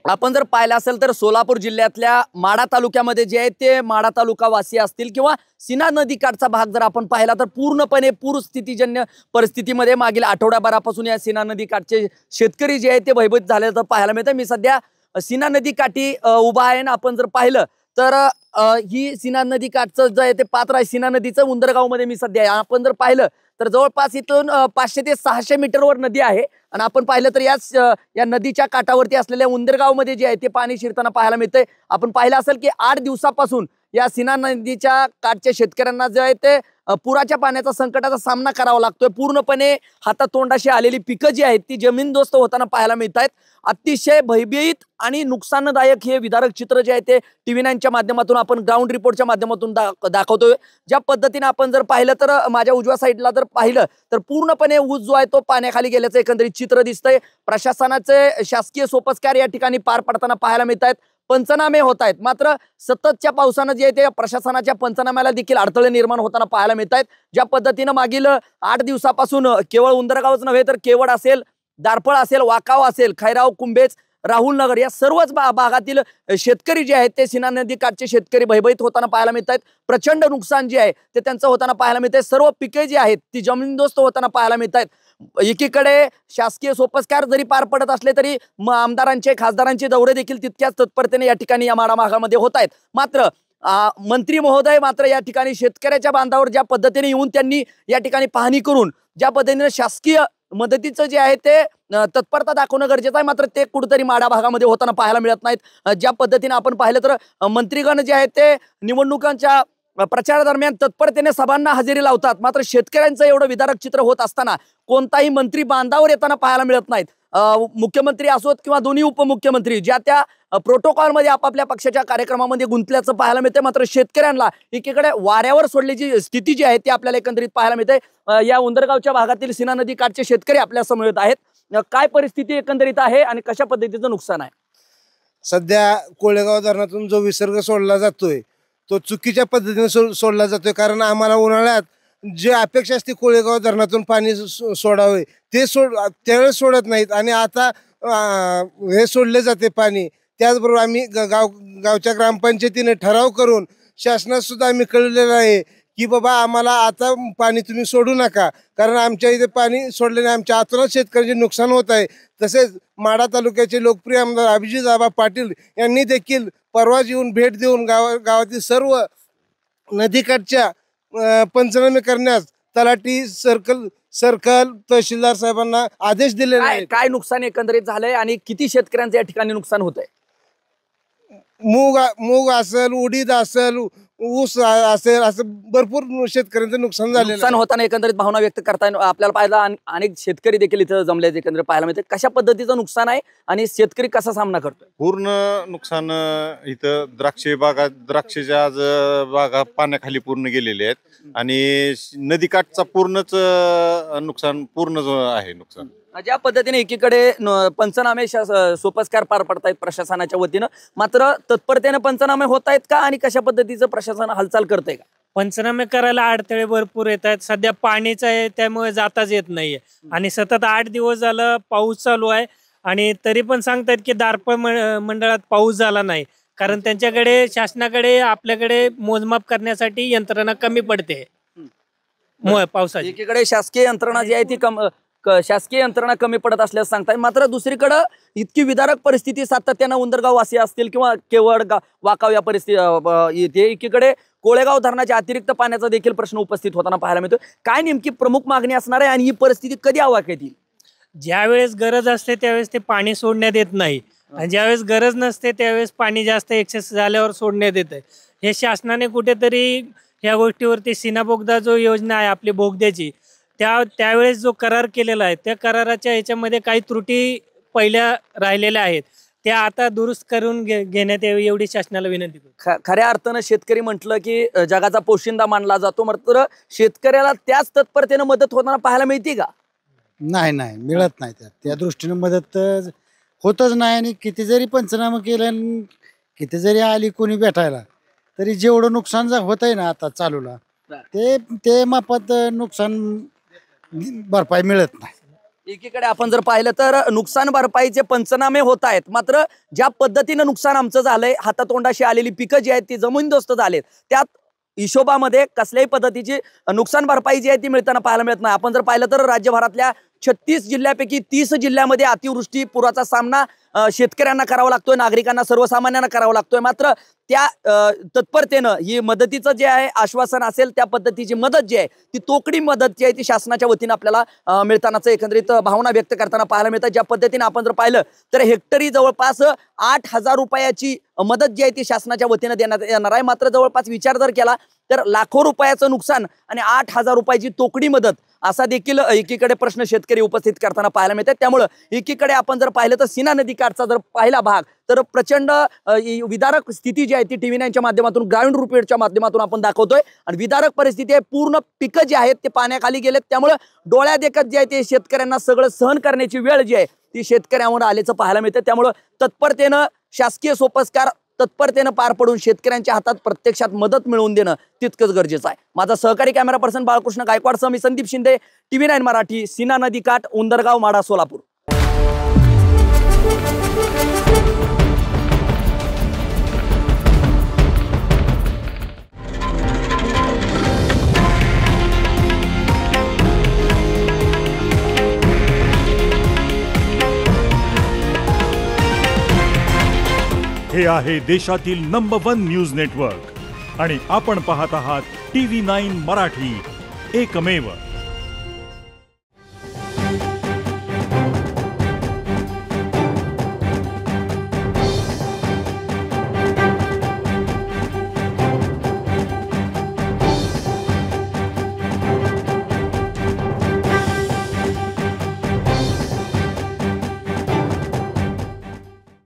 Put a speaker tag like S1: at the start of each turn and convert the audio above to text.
S1: आपण जर पाहिलं असेल तर सोलापूर जिल्ह्यातल्या माढा तालुक्यामध्ये जे आहे ते माढा तालुका वासी असतील किंवा सीना नदी काठचा भाग जर आपण पाहिला तर पूर्णपणे पूरस्थितीजन्य परिस्थितीमध्ये मागील आठवड्याभरापासून या सीना नदी काठचे शेतकरी जे आहे ते भयभीत झाल्याचं पाहायला मिळतं। मी सध्या सीना नदी काठी उभा आहे ना, आपण जर पाहिलं तर ही सीना नदी काठचं जे आहे ते पात्र आहे सीना नदीचं उंदरगाव मध्ये मी सध्या आपण जर पाहिलं तर जवळपास इथून 500 ते 600 मीटरवर नदी आहे आणि आपण पाहिलं तर या नदीच्या काठावरती असलेल्या उंदरगाव मध्ये जे आहे ते पाणी शिरताना पाहायला मिळतंय। आपण पाहिलं असेल की 8 दिवसापासून या सीना नदीच्या काठच्या शेतकऱ्यांना जे आहे ते पुराच्या पाण्याचा संकटाचा सामना करावा लागतोय। पूर्णपणे हातातोंडाशी आलेली पिकं जी आहेत ती जमीनदोस्त होताना पाहायला मिळत आहेत। अतिशय भयभीत आणि नुकसानदायक हे विदारक चित्र जे आहे ते TV9च्या माध्यमातून आपण ग्राउंड रिपोर्टच्या माध्यमातून दाखवतोय। ज्या पद्धतीने आपण जर पाहिलं तर माझ्या उजव्या साईडला जर पाहिलं तर पूर्णपणे ऊस जो आहे तो पाण्याखाली गेल्याचं एकंदरीत चित्र दिसतंय। प्रशासनाचे शासकीय सोपस्कार या ठिकाणी पार पडताना पाहायला मिळत आहेत, पंचनामे होत आहेत, मात्र सततच्या पावसानं जे आहे ते प्रशासनाच्या पंचनाम्याला देखील अडथळे निर्माण होताना पाहायला मिळत आहेत। ज्या पद्धतीनं मागील 8 दिवसापासून केवळ उंदरगावच नव्हे तर केवड असेल, दारफळ असेल, वाकाव असेल, खैराव, कुंभेज, राहुल नगर या सर्वच भागातील शेतकरी जे आहेत ते सीना नदी काठचे शेतकरी भयभीत होताना पाहायला मिळत आहेत। प्रचंड नुकसान जे आहे ते त्यांचं होताना पाहायला मिळतंय। सर्व पिके जी आहेत ती जमीनदोस्त होताना पाहायला मिळत आहेत। एकीकडे शासकीय सोपस्कार जरी पार पडत असले तरी आमदारांचे, खासदारांचे दौरे देखील तितक्याच तत्परतेने या ठिकाणी या माढा भागामध्ये होत आहेत। मात्र मंत्री महोदय मात्र या ठिकाणी शेतकऱ्याच्या बांधावर ज्या पद्धतीने येऊन त्यांनी या ठिकाणी पाहणी करून ज्या पद्धतीने शासकीय मदतीचं जे आहे ते तत्परता दाखवणं गरजेचं आहे, मात्र ते कुठेतरी माढा भागामध्ये होताना पाहायला मिळत नाहीत। ज्या पद्धतीने आपण पाहिलं तर मंत्रीगण जे आहेत ते निवडणुकांच्या प्रचारादरम्यान तत्परतेने सभांना हजेरी लावतात, मात्र शेतकऱ्यांचं एवढं विदारक चित्र होत असताना कोणताही मंत्री बांधावर येताना पाहायला मिळत नाहीत। मुख्यमंत्री असोत किंवा दोन्ही उपमुख्यमंत्री ज्या त्या प्रोटोकॉलमध्ये आपापल्या पक्षाच्या कार्यक्रमामध्ये गुंतल्याचं पाहायला मिळते, मात्र शेतकऱ्यांना एकीकडे वाऱ्यावर सोडल्याची स्थिती जी आहे ती आपल्याला एकंदरीत पाहायला मिळते। या उंदरगावच्या भागातील सीना नदी काठचे शेतकरी आपल्या समोर येत आहेत। काय परिस्थिती एकंदरीत आहे आणि कशा पद्धतीचं नुकसान आहे?
S2: सध्या कोळेगाव धरणातून जो विसर्ग सोडला जातोय तो चुकीच्या पद्धतीने सोडला जातोय, कारण आम्हाला उन्हाळ्यात जे अपेक्षा असते कोळेगाव धरणातून पाणी सोडावे ते त्यावेळेस सोडत नाहीत आणि आता हे सोडले जाते पाणी। त्याचबरोबर आम्ही गावच्या ग्रामपंचायतीने ठराव करून शासनात सुद्धा आम्ही कळवलेलं आहे की बाबा आम्हाला आता पाणी तुम्ही सोडू नका, कारण आमच्या इथे पाणी सोडल्याने आमच्या आतूनच शेतकऱ्यांचे नुकसान होत आहे। तसेच माढा तालुक्याचे लोकप्रिय आमदार अभिजित पाटील यांनी देखील परवाच येऊन भेट देऊन गावातील सर्व नदीकाठच्या पंचनामे करण्यास तलाठी, सर्कल तहसीलदार साहेबांना आदेश दिलेले आहेत।
S1: काय नुकसान एकंदरीत झालंय आणि किती शेतकऱ्यांचं या ठिकाणी नुकसान होतंय?
S2: मूग असेल, उडीद असेल, ऊस असेल, असं भरपूर शेतकऱ्यांचं नुकसान झालेलं
S1: नुकसान होताना एकंदरीत भावना व्यक्त करताय आपल्याला पाहिलं, अनेक शेतकरी देखील इथं जमले एकंदरीत पाहायला मिळते। कशा पद्धतीचं नुकसान आहे आणि शेतकरी कसा सामना करतोय?
S3: पूर्ण नुकसान इथं द्राक्षाच्या आज बागा पाण्याखाली पूर्ण गेलेले आहेत आणि नदीकाठचा पूर्णच नुकसान आहे नुकसान।
S1: ज्या पद्धतीने एकीकडे पंचनामे सोपस्कार पार पडतायत प्रशासनाच्या वतीनं, मात्र तत्परतेने पंचनामे होत आहेत का आणि कशा पद्धतीचं प्रशासन हालचाल करतंय का?
S4: पंचनामे करायला अडथळे भरपूर येत आहेत। सध्या पाणीच आहे त्यामुळे जाताच येत नाहीये आणि सतत 8 दिवस झालं पाऊस चालू आहे आणि तरी पण सांगतायत की दारफळ मंडळात पाऊस झाला नाही, कारण त्यांच्याकडे शासनाकडे आपल्याकडे मोजमाप करण्यासाठी यंत्रणा कमी पडते पावसाची।
S1: एकीकडे शासकीय यंत्रणा जी आहे ती शासकीय यंत्रणा कमी पडत असल्याचं सांगताय, मात्र दुसरीकडे इतकी विदारक परिस्थिती सातत्यानं उंदरगाव वासी असतील किंवा केवड वाकाव या परिस्थिती येते। एकीकडे कोळेगाव धरणाच्या अतिरिक्त पाण्याचा देखील प्रश्न उपस्थित होताना पाहायला मिळतो। काय नेमकी प्रमुख मागणी असणार आहे आणि ही परिस्थिती कधी आवाक्यात येईल?
S4: ज्यावेळेस गरज असते त्यावेळेस ते पाणी सोडण्यात येत नाही आणि ज्यावेळेस गरज नसते त्यावेळेस पाणी जास्त एक्सेस झाल्यावर सोडण्यात येत आहे। हे शासनाने कुठेतरी या गोष्टीवरती सीना बोगदा जो योजना आहे आपली बोगद्याची त्यावेळेस जो करार केलेला आहे त्या कराराच्या ह्याच्यामध्ये काही त्रुटी पहिल्या राहिलेल्या आहेत, त्या आता दुरुस्त करून घेण्यात यावी एवढी शासनाला विनंती करतो।
S1: खऱ्या अर्थानं शेतकरी म्हटलं की जगाचा पोशिंदा मानला जातो, मात्र शेतकऱ्याला त्याच तत्परतेने मदत होताना पाहायला मिळते का?
S5: नाही मिळत नाही। त्या दृष्टीने मदत होतच नाही आणि किती जरी पंचनामा केलं, किती जरी आली कोणी भेटायला, तरी जेवढं नुकसान होत आहे ना आता चालूला ते मापात नुकसान भरपाई मिळत नाही।
S1: एकीकडे आपण जर पाहिलं तर नुकसान भरपाईचे पंचनामे होत आहेत, मात्र ज्या पद्धतीनं नुकसान आमचं झालंय, हातातोंडाशी आलेली पिकं जी आहेत ती जमीनदोस्त झालेत, त्यात हिशोबामध्ये कसल्याही पद्धतीची नुकसान भरपाई जी आहे ती मिळताना पाहायला मिळत नाही. आपण जर पाहिलं तर राज्यभरातल्या 36 जिल्ह्यापैकी 30 जिल्ह्यामध्ये अतिवृष्टी पुराचा सामना शेतकऱ्यांना करावा लागतोय, नागरिकांना सर्वसामान्यांना करावा लागतोय. मात्र त्या तत्परतेनं ही मदतीचं जे आहे आश्वासन असेल त्या पद्धतीची मदत जी आहे ती तोकडी मदत जी आहे ती शासनाच्या वतीनं आपल्याला मिळतानाच एकंदरीत भावना व्यक्त करताना पाहायला मिळतात. ज्या पद्धतीने आपण जर पाहिलं तर हेक्टरी जवळपास 8,000 रुपयाची मदत जी आहे ती शासनाच्या वतीनं देण्यात येणार आहे. मात्र जवळपास विचार जर केला तर लाखो रुपयाचं नुकसान आणि 8,000 रुपयाची तोकडी मदत असा देखील एकीकडे प्रश्न शेतकरी उपस्थित करताना पाहायला मिळतात. त्यामुळं एकीकडे आपण जर पाहिलं तर सीना नदी काठचा जर पाहिला भाग तर प्रचंड विदारक स्थिती जी आहे ती TV9 च्या माध्यमातून ग्राउंड रिपोर्टच्या माध्यमातून आपण दाखवतोय आणि विदारक परिस्थिती आहे. पूर्ण पिकं जी आहेत ते पाण्याखाली गेलेत. त्यामुळे डोळ्या देखत जे आहे ते शेतकऱ्यांना सगळं सहन करण्याची वेळ जी आहे ती शेतकऱ्यांवर आल्याचं पाहायला मिळतं. त्यामुळं तत्परतेनं शासकीय सोपस्कार तत्परतेनं पार पडून शेतकऱ्यांच्या हातात प्रत्यक्षात मदत मिळवून देणं तितकंच गरजेचं आहे. माझा सहकारी कॅमेरा पर्सन बाळकृष्ण गायकवाड, मी संदीप शिंदे, TV9 मराठी, सीना नदी काठ, उंदरगाव, माढा, सोलापूर.
S6: हे आहे देशातील नंबर 1 न्यूज नेटवर्क आणि आपण पाहत आहात TV9 मराठी, एकमेव.